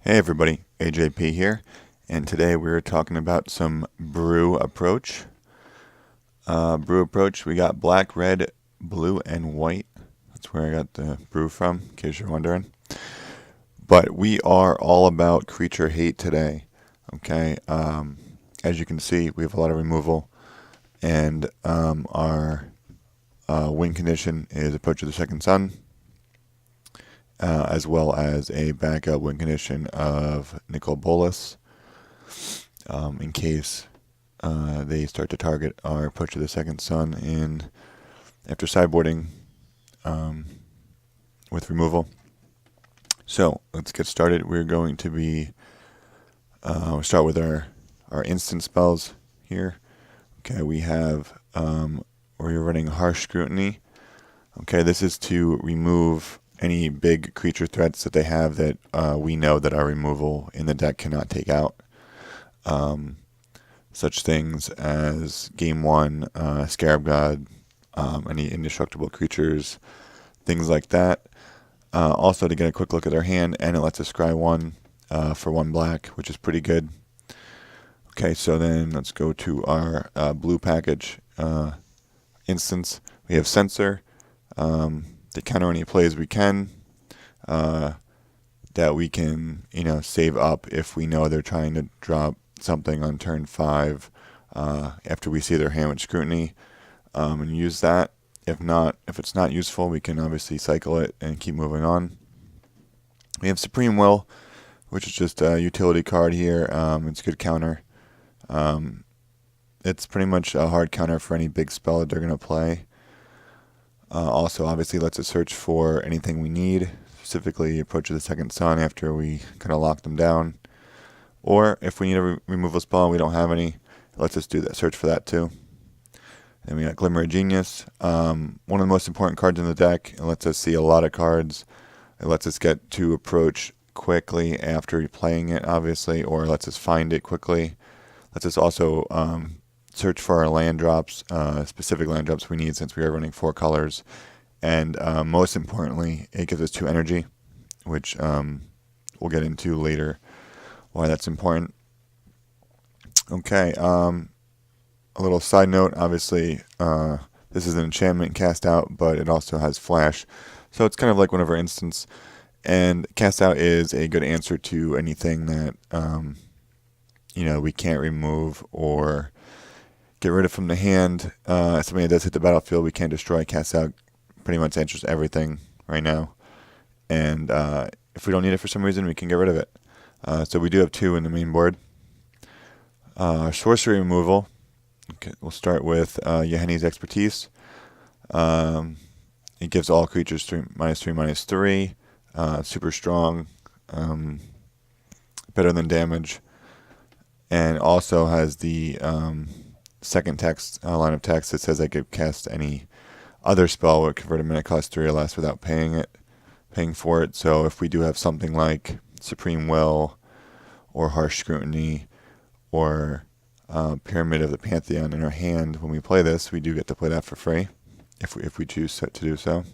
Hey everybody, AJP here, and today we're talking about some BRUW approach. BRUW approach, we got black, red, blue, and white. That's where I got the BRUW from, in case you're wondering. But we are all about creature hate today, okay? As you can see, we have a lot of removal, and our win condition is approach of the second sun, as well as a backup win condition of Nicol Bolas, in case they start to target our approach of the second sun after sideboarding with removal. So let's get started. We're going to be we'll start with our instant spells here. Okay, we have we're running Harsh Scrutiny. Okay, this is to remove any big creature threats that they have that we know that our removal in the deck cannot take out. Such things as Game 1, Scarab God, any indestructible creatures, things like that. Also to get a quick look at our hand, and it lets us scry 1 for 1 black, which is pretty good. Okay, so then let's go to our blue package instance. We have Censor. To counter any plays we can, that we can, save up if we know they're trying to drop something on turn 5 after we see their hand with Scrutiny, and use that. If it's not useful, we can obviously cycle it and keep moving on. We have Supreme Will, which is just a utility card here. It's a good counter. It's pretty much a hard counter for any big spell that they're going to play. Also, obviously, lets us search for anything we need, specifically Approach of the Second Sun after we kind of lock them down. Or if we need a removal spell and we don't have any, it lets us do that, search for that too. And we got Glimmer of Genius, one of the most important cards in the deck. It lets us see a lot of cards. It lets us get to Approach quickly after playing it, obviously, or lets us find it quickly. Lets us also search for our land drops, specific land drops we need since we are running 4 colors. And most importantly, it gives us 2 energy, which we'll get into later why that's important. Okay, a little side note, obviously this is an enchantment cast out, but it also has flash. So it's kind of like one of our instants. And cast out is a good answer to anything that we can't remove or get rid of from the hand. Something that does hit the battlefield, we can't destroy. Cast out pretty much answers everything right now. And if we don't need it for some reason, we can get rid of it. So we do have 2 in the main board. Sorcery removal. Okay, we'll start with Yeheni's Expertise. It gives all creatures -3/-3. Super strong. Better than damage. And also has the second text line of text that says I could cast any other spell or convert a mana cost 3 or less without paying for it. So if we do have something like Supreme Will or Harsh Scrutiny or Pyramid of the Pantheon in our hand when we play this, we do get to play that for free if we choose to do so.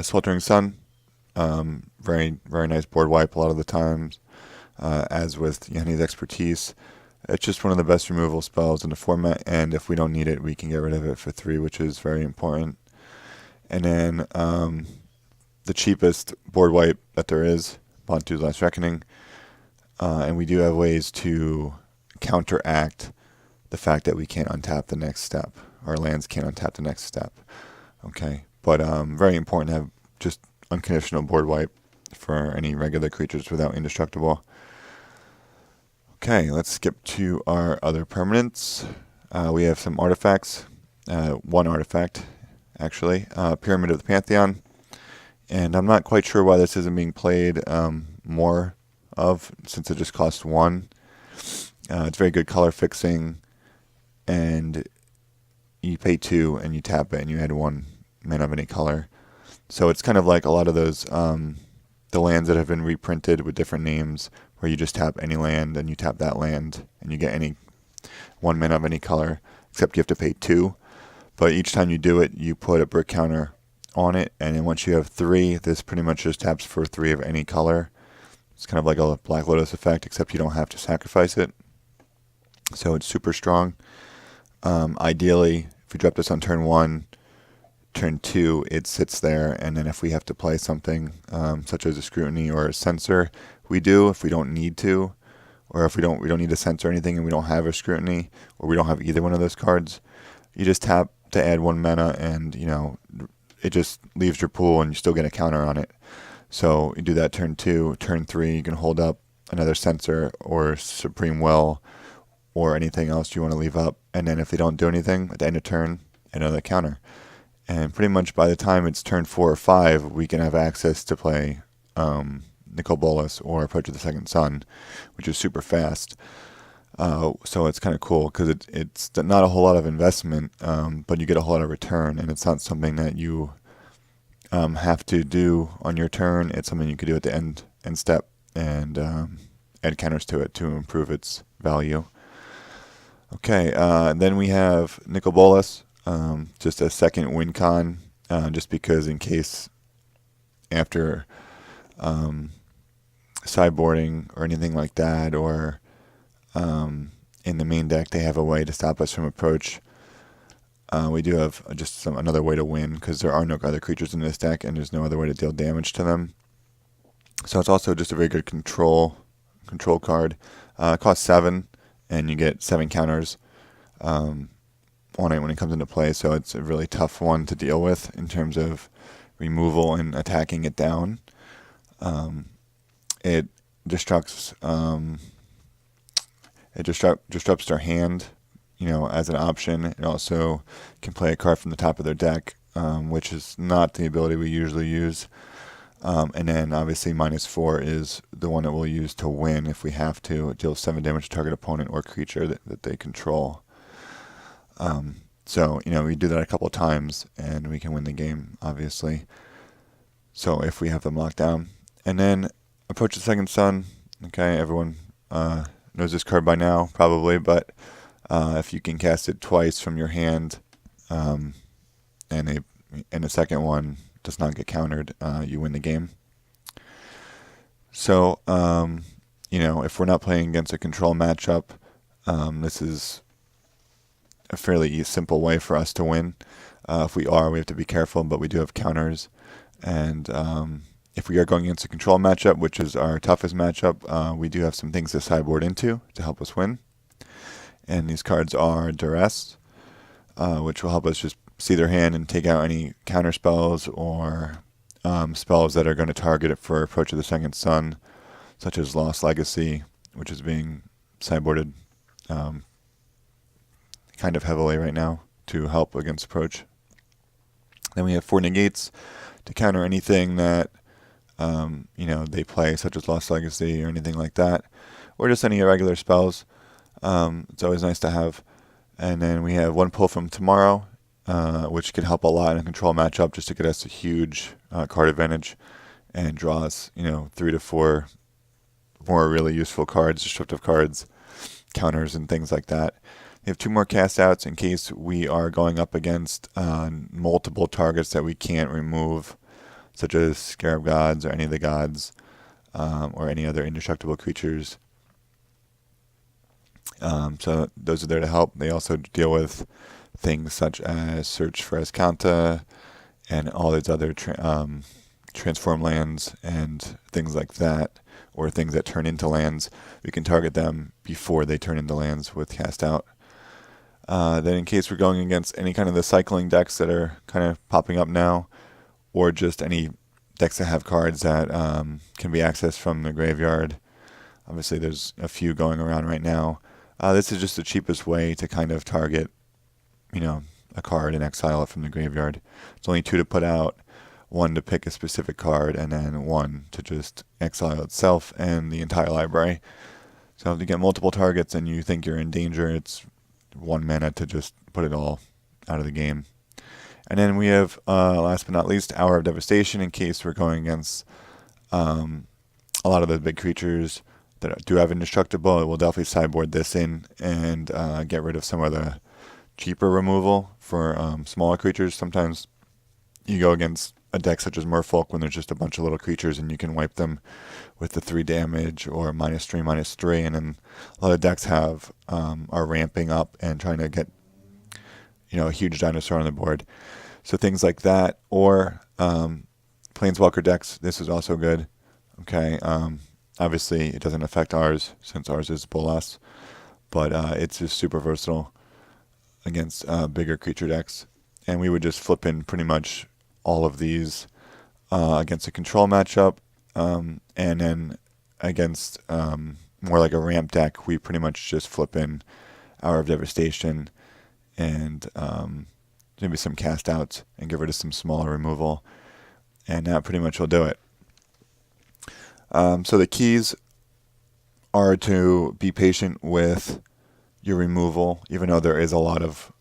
Sweltering Sun, very very nice board wipe a lot of the times, as with Yeheni's Expertise. It's just one of the best removal spells in the format, and if we don't need it, we can get rid of it for 3, which is very important. And then the cheapest board wipe that there is, Bontu's Last Reckoning. And we do have ways to counteract the fact that we can't untap the next step. Our lands can't untap the next step. Okay, but very important to have just unconditional board wipe for any regular creatures without indestructible. Okay, let's skip to our other permanents. We have some artifacts. 1 artifact, actually. Pyramid of the Pantheon. And I'm not quite sure why this isn't being played more of, since it just costs 1. It's very good color fixing. And you pay 2 and you tap it and you add 1 mana of any color. So it's kind of like a lot of those the lands that have been reprinted with different names, where you just tap any land and you tap that land and you get any 1 mana of any color, except you have to pay 2. But each time you do it, you put a brick counter on it, and then once you have 3, this pretty much just taps for 3 of any color. It's kind of like a Black Lotus effect, except you don't have to sacrifice it. So it's super strong. Ideally, if we drop this on turn 1, turn 2, it sits there, and then if we have to play something such as a scrutiny or a censor, we do. If we don't need to, or if we don't need to censor anything and we don't have a scrutiny, or we don't have either one of those cards, you just tap to add 1 mana, and it just leaves your pool, and you still get a counter on it. So you do that turn 2, turn 3, you can hold up another censor or Supreme Will or anything else you want to leave up, and then if they don't do anything at the end of turn, another counter. And pretty much by the time it's turn 4 or 5, we can have access to play Nicol Bolas or Approach of the Second Sun, which is super fast. So it's kind of cool because it's not a whole lot of investment, but you get a whole lot of return, and it's not something that you have to do on your turn. It's something you could do at the end step and add counters to it to improve its value. Okay, then we have Nicol Bolas, just a second win con, just because in case after sideboarding or anything like that, or in the main deck they have a way to stop us from approach. We do have just another way to win because there are no other creatures in this deck and there's no other way to deal damage to them. So it's also just a very good control card. It costs 7 and you get 7 counters on it when it comes into play, so it's a really tough one to deal with in terms of removal and attacking it down. It disrupts their hand, as an option. It also can play a card from the top of their deck, which is not the ability we usually use. And then obviously -4 is the one that we'll use to win if we have to. It deals 7 damage to target opponent or creature that they control. So we do that a couple times and we can win the game, obviously. So if we have them locked down. And then Approach the Second Sun. Okay, everyone knows this card by now, probably, but if you can cast it twice from your hand, and the second one does not get countered, you win the game. So, if we're not playing against a control matchup, this is a fairly simple way for us to win. If we are, we have to be careful, but we do have counters. And if we are going against a control matchup, which is our toughest matchup, we do have some things to sideboard into to help us win. And these cards are Duress, which will help us just see their hand and take out any counter spells or spells that are going to target it for Approach of the Second Sun, such as Lost Legacy, which is being sideboarded kind of heavily right now to help against Approach. Then we have 4 negates to counter anything that they play, such as Lost Legacy or anything like that, or just any irregular spells. It's always nice to have. And then we have 1 pull from Tomorrow, which can help a lot in a control matchup, just to get us a huge card advantage and draw us 3 to 4 more really useful cards, disruptive cards, counters, and things like that. We have 2 more cast outs in case we are going up against multiple targets that we can't remove, such as Scarab Gods or any of the gods, or any other indestructible creatures. So those are there to help. They also deal with things such as Search for Escanta and all these other transform lands and things like that, or things that turn into lands. We can target them before they turn into lands with cast out. Then in case we're going against any kind of the cycling decks that are kind of popping up now, or just any decks that have cards that can be accessed from the graveyard. Obviously there's a few going around right now. This is just the cheapest way to kind of target, a card and exile it from the graveyard. It's only 2 to put out, 1 to pick a specific card, and then 1 to just exile itself and the entire library. So if you get multiple targets and you think you're in danger, it's 1 mana to just put it all out of the game. And then we have, last but not least, Hour of Devastation, in case we're going against a lot of the big creatures that do have indestructible. We'll definitely sideboard this in and get rid of some of the cheaper removal for smaller creatures. Sometimes you go against a deck such as Merfolk when there's just a bunch of little creatures and you can wipe them with the 3 damage or -3/-3, and then a lot of decks are ramping up and trying to get a huge dinosaur on the board. So things like that, or Planeswalker decks. This is also good. Okay, obviously it doesn't affect ours since ours is Bolas, but it's just super versatile against bigger creature decks. And we would just flip in pretty much all of these against a control matchup, and then against more like a ramp deck, we pretty much just flip in Hour of Devastation and maybe some cast outs and get rid of some smaller removal, and that pretty much will do it. So the keys are to be patient with your removal, even though there is a lot of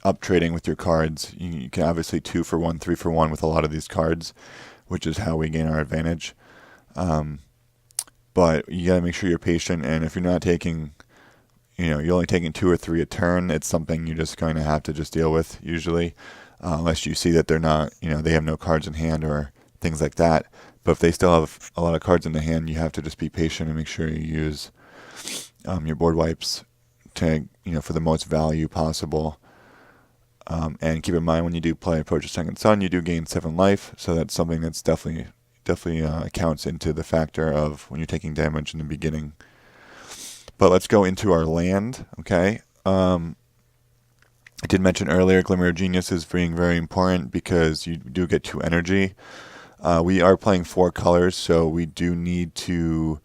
up trading with your cards. You can obviously 2 for 1, 3 for 1 with a lot of these cards, which is how we gain our advantage. But you gotta make sure you're patient, and if you're not taking, you're only taking 2 or 3 a turn, it's something you're just going to have to just deal with usually, unless you see that they're not, they have no cards in hand or things like that. But if they still have a lot of cards in the hand, you have to just be patient and make sure you use your board wipes to, for the most value possible. And keep in mind, when you do play Approach the Second Sun, you do gain 7 life, so that's something that's definitely counts into the factor of when you're taking damage in the beginning. But let's go into our land, okay? I did mention earlier, Glimmer of Genius is being very important because you do get 2 energy. We are playing 4 colors, so we do need to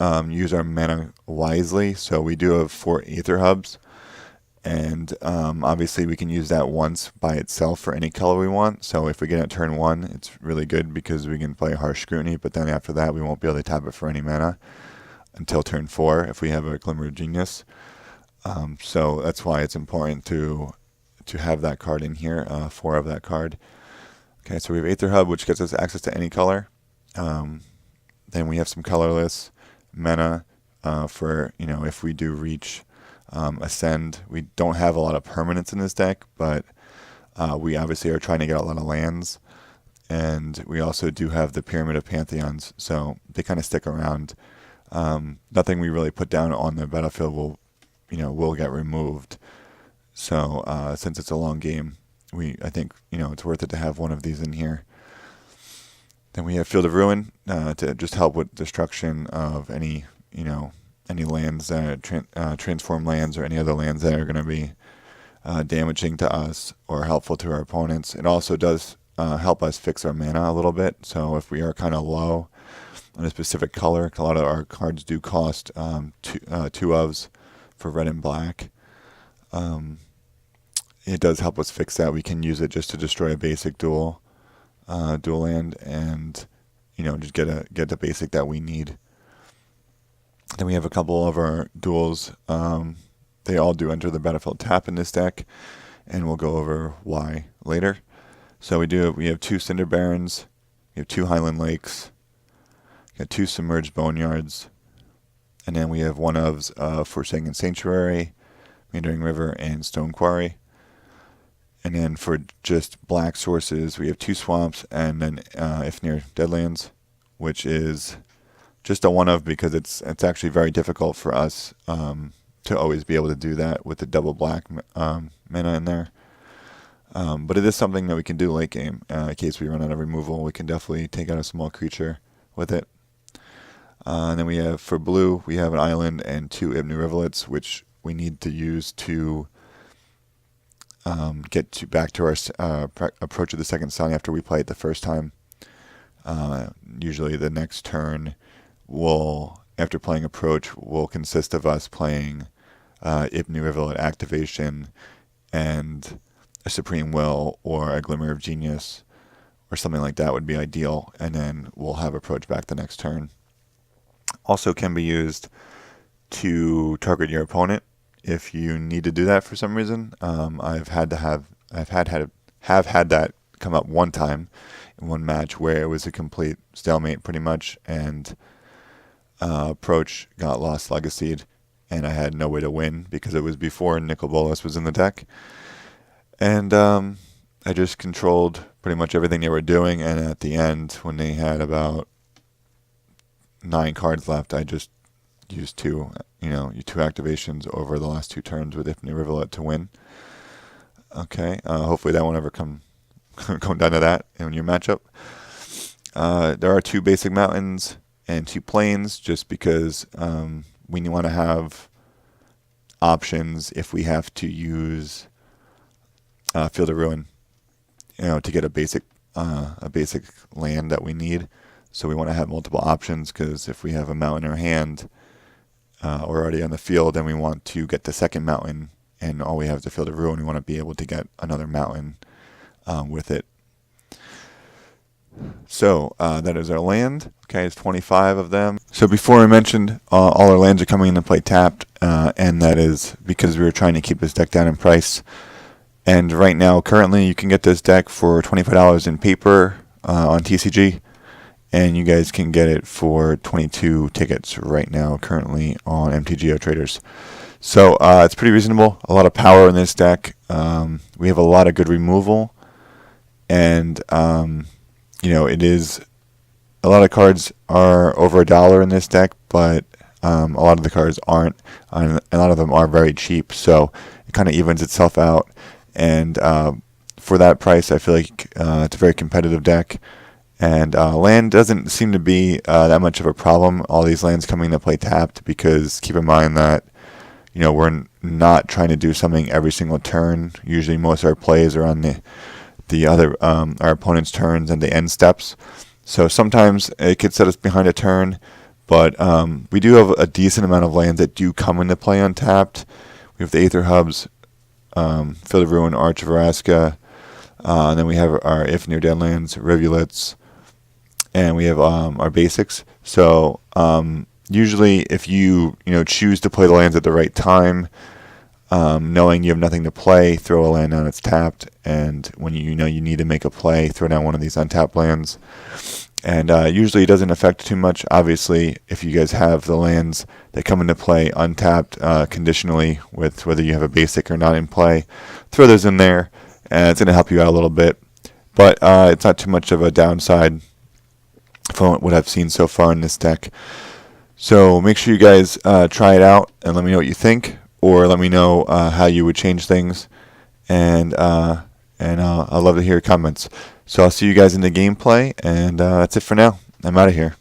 use our mana wisely. So we do have 4 Aether Hubs, and obviously we can use that once by itself for any color we want. So if we get it turn 1, it's really good because we can play Harsh Scrutiny, but then after that we won't be able to tap it for any mana until turn 4 if we have a Glimmer of Genius. So that's why it's important to have that card in here, 4 of that card. Okay, so we have Aether Hub, which gets us access to any color. Then we have some colorless mana for, if we do reach Ascend. We don't have a lot of permanents in this deck, but we obviously are trying to get a lot of lands. And we also do have the Pyramid of Pantheons, so they kind of stick around. Nothing we really put down on the battlefield will get removed. So since it's a long game, I think it's worth it to have one of these in here. Then we have Field of Ruin to just help with destruction of any lands that transform lands or any other lands that are going to be damaging to us or helpful to our opponents. It also does help us fix our mana a little bit. So if we are kind of low on a specific color, a lot of our cards do cost 2 ofs for red and black. It does help us fix that. We can use it just to destroy a basic dual land, and just get the basic that we need. Then we have a couple of our duels. They all do enter the battlefield tap in this deck, and we'll go over why later. So we have 2 Cinder Barons, we have 2 Highland Lakes, we got 2 Submerged Boneyards, and then we have 1 of Forsaken Sanctuary, Meandering River, and Stone Quarry. And then for just black sources, we have 2 Swamps, and then Ifnir Deadlands, which is just a 1 of because it's actually very difficult for us to always be able to do that with the double black mana in there. But it is something that we can do late game. In case we run out of removal, we can definitely take out a small creature with it. And then we have, for blue, we have an island and 2 Ibn Rivulets, which we need to use to get back to our Approach of the Second Sun after we play it the first time. Usually the next turn after playing Approach, will consist of us playing Ibn Rivulet activation and a Supreme Will or a Glimmer of Genius or something like that would be ideal, and then we'll have Approach back the next turn. Also can be used to target your opponent if you need to do that for some reason. I've had that come up one time in one match where it was a complete stalemate pretty much, and Approach got lost legacied, and I had no way to win because it was before Nicol Bolas was in the deck. And I just controlled pretty much everything they were doing, and at the end, when they had about 9 cards left, I just used two activations over the last 2 turns with Infinite Rivulet to win. Okay, hopefully that won't ever come down to that in your matchup. There are 2 basic mountains and 2 plains, just because we want to have options if we have to use Field of Ruin, to get a basic land that we need. So we want to have multiple options, because if we have a mountain in our hand already on the field, and we want to get the second mountain, and all we have is a Field of Ruin, we want to be able to get another mountain with it. So that is our land. Okay, it's 25 of them. So before I mentioned all our lands are coming into play tapped, and that is because we were trying to keep this deck down in price. And right now, currently, you can get this deck for $25 in paper on TCG, and you guys can get it for 22 tickets right now, currently on MTGO Traders. So it's pretty reasonable. A lot of power in this deck. We have a lot of good removal, and it is a lot of cards are over $1 in this deck, but a lot of the cards aren't, and a lot of them are very cheap. So it kind of evens itself out. And for that price, I feel like it's a very competitive deck. And land doesn't seem to be that much of a problem. All these lands coming to play tapped, because keep in mind that we're not trying to do something every single turn. Usually, most of our plays are on the other our opponent's turns and the end steps. So sometimes it could set us behind a turn, but we do have a decent amount of lands that do come into play untapped. We have the Aether Hubs, Field of Ruin, Arch of Vraska, and then we have our If Near Deadlands, Rivulets, and we have our basics. So usually, if you choose to play the lands at the right time, knowing you have nothing to play, throw a land down, it's tapped, and when you need to make a play, throw down one of these untapped lands. And usually it doesn't affect too much. Obviously, if you guys have the lands that come into play untapped conditionally, with whether you have a basic or not in play, throw those in there, and it's going to help you out a little bit. But it's not too much of a downside from what I've seen so far in this deck. So make sure you guys try it out and let me know what you think, or let me know how you would change things, and I'd love to hear your comments. So I'll see you guys in the gameplay, and that's it for now. I'm out of here.